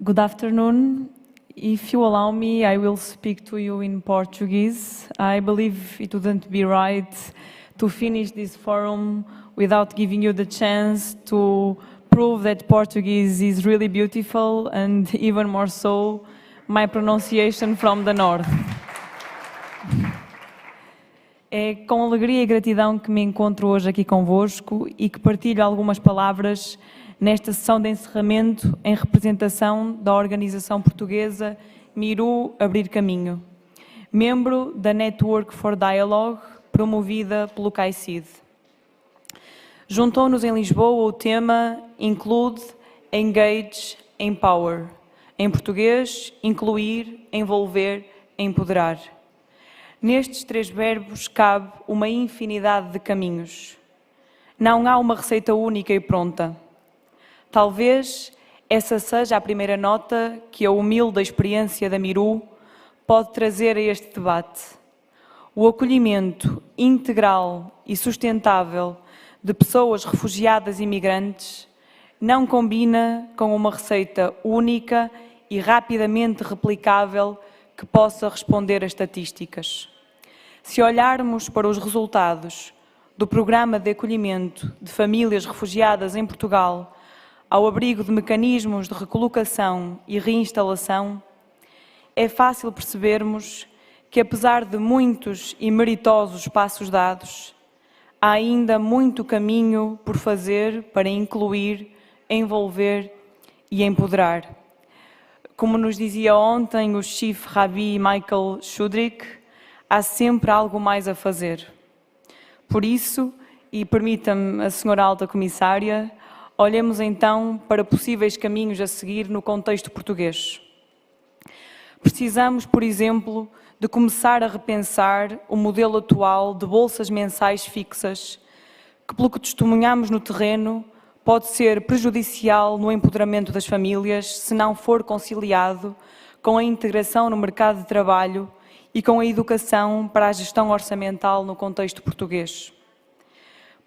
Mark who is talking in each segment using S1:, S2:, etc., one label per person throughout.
S1: Good afternoon. If you allow me, I will speak to you in Portuguese. I believe it wouldn't be right to finish this forum without giving you the chance to prove that Portuguese is really beautiful and even more so, my pronunciation from the north. É com alegria e gratidão que me encontro hoje aqui convosco e que partilho algumas palavras nesta sessão de encerramento em representação da organização portuguesa Miru Abrir Caminho, membro da Network for Dialogue, promovida pelo CAICID. Juntou-nos em Lisboa o tema Include, Engage, Empower. Em português, incluir, envolver, empoderar. Nestes três verbos cabe uma infinidade de caminhos. Não há uma receita única e pronta. Talvez essa seja a primeira nota que a humilde experiência da Miru pode trazer a este debate. O acolhimento integral e sustentável de pessoas refugiadas e migrantes não combina com uma receita única e rapidamente replicável que possa responder a estatísticas. Se olharmos para os resultados do Programa de Acolhimento de Famílias Refugiadas em Portugal, ao abrigo de mecanismos de recolocação e reinstalação, é fácil percebermos que, apesar de muitos e meritosos passos dados, há ainda muito caminho por fazer para incluir, envolver e empoderar. Como nos dizia ontem o Chief Rabbi Michael Schudrick, há sempre algo mais a fazer. Por isso, e permita-me a Senhora Alta Comissária, olhemos então para possíveis caminhos a seguir no contexto português. Precisamos, por exemplo, de começar a repensar o modelo atual de bolsas mensais fixas, que, pelo que testemunhamos no terreno, pode ser prejudicial no empoderamento das famílias se não for conciliado com a integração no mercado de trabalho e com a educação para a gestão orçamental no contexto português.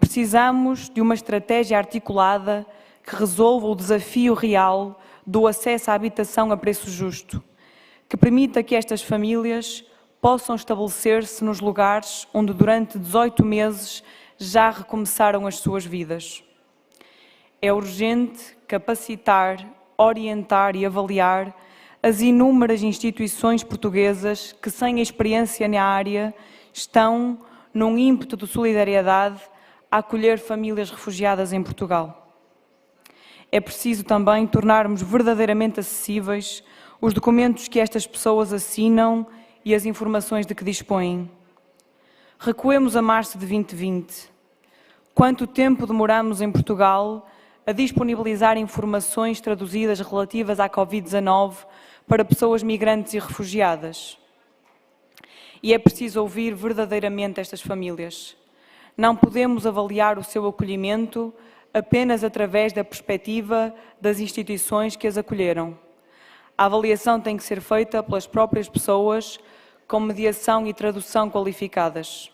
S1: Precisamos de uma estratégia articulada que resolva o desafio real do acesso à habitação a preço justo, que permita que estas famílias possam estabelecer-se nos lugares onde durante 18 meses já recomeçaram as suas vidas. É urgente capacitar, orientar e avaliar as inúmeras instituições portuguesas que, sem experiência na área, estão, num ímpeto de solidariedade, a acolher famílias refugiadas em Portugal. É preciso também tornarmos verdadeiramente acessíveis os documentos que estas pessoas assinam e as informações de que dispõem. Recuemos a março de 2020. Quanto tempo demoramos em Portugal a disponibilizar informações traduzidas relativas à Covid-19 para pessoas migrantes e refugiadas? E é preciso ouvir verdadeiramente estas famílias. Não podemos avaliar o seu acolhimento apenas através da perspectiva das instituições que as acolheram. A avaliação tem que ser feita pelas próprias pessoas, com mediação e tradução qualificadas.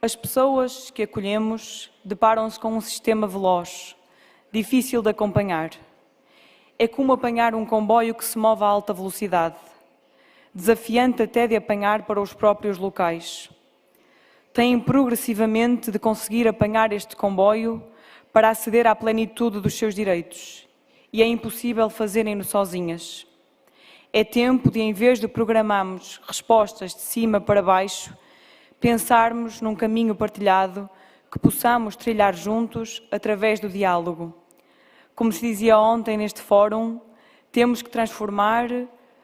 S1: As pessoas que acolhemos deparam-se com um sistema veloz, difícil de acompanhar. É como apanhar um comboio que se move a alta velocidade, desafiante até de apanhar para os próprios locais. Têm progressivamente de conseguir apanhar este comboio para aceder à plenitude dos seus direitos. E é impossível fazerem-no sozinhas. É tempo de, em vez de programarmos respostas de cima para baixo, pensarmos num caminho partilhado que possamos trilhar juntos através do diálogo. Como se dizia ontem neste fórum, temos que transformar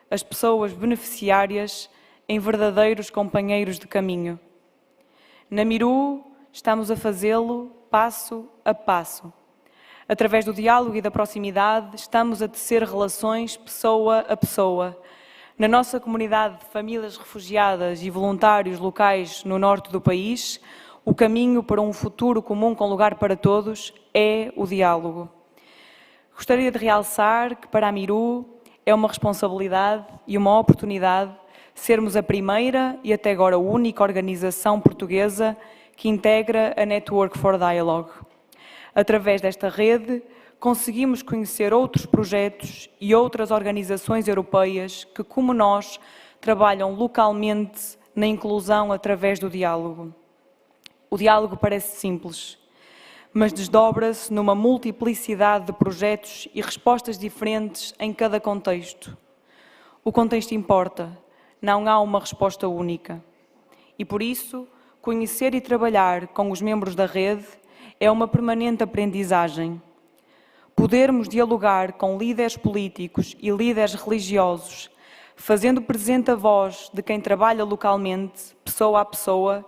S1: as pessoas beneficiárias em verdadeiros companheiros de caminho. Na Miru, estamos a fazê-lo passo a passo. Através do diálogo e da proximidade, estamos a tecer relações pessoa a pessoa. Na nossa comunidade de famílias refugiadas e voluntários locais no norte do país, o caminho para um futuro comum com lugar para todos é o diálogo. Gostaria de realçar que para a Miru é uma responsabilidade e uma oportunidade sermos a primeira e até agora a única organização portuguesa que integra a Network for Dialogue. Através desta rede, conseguimos conhecer outros projetos e outras organizações europeias que, como nós, trabalham localmente na inclusão através do diálogo. O diálogo parece simples, mas desdobra-se numa multiplicidade de projetos e respostas diferentes em cada contexto. O contexto importa, não há uma resposta única. E por isso, conhecer e trabalhar com os membros da rede é uma permanente aprendizagem. Podermos dialogar com líderes políticos e líderes religiosos, fazendo presente a voz de quem trabalha localmente, pessoa a pessoa,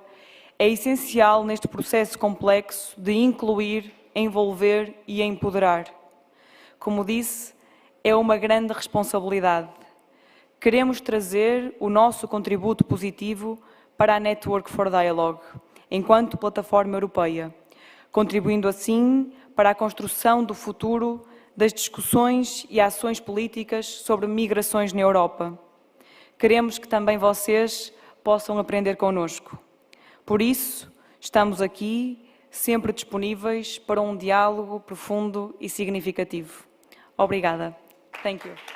S1: é essencial neste processo complexo de incluir, envolver e empoderar. Como disse, é uma grande responsabilidade. Queremos trazer o nosso contributo positivo para a Network for Dialogue, enquanto plataforma europeia, contribuindo assim para a construção do futuro das discussões e ações políticas sobre migrações na Europa. Queremos que também vocês possam aprender connosco. Por isso, estamos aqui, sempre disponíveis para um diálogo profundo e significativo. Obrigada. Thank you.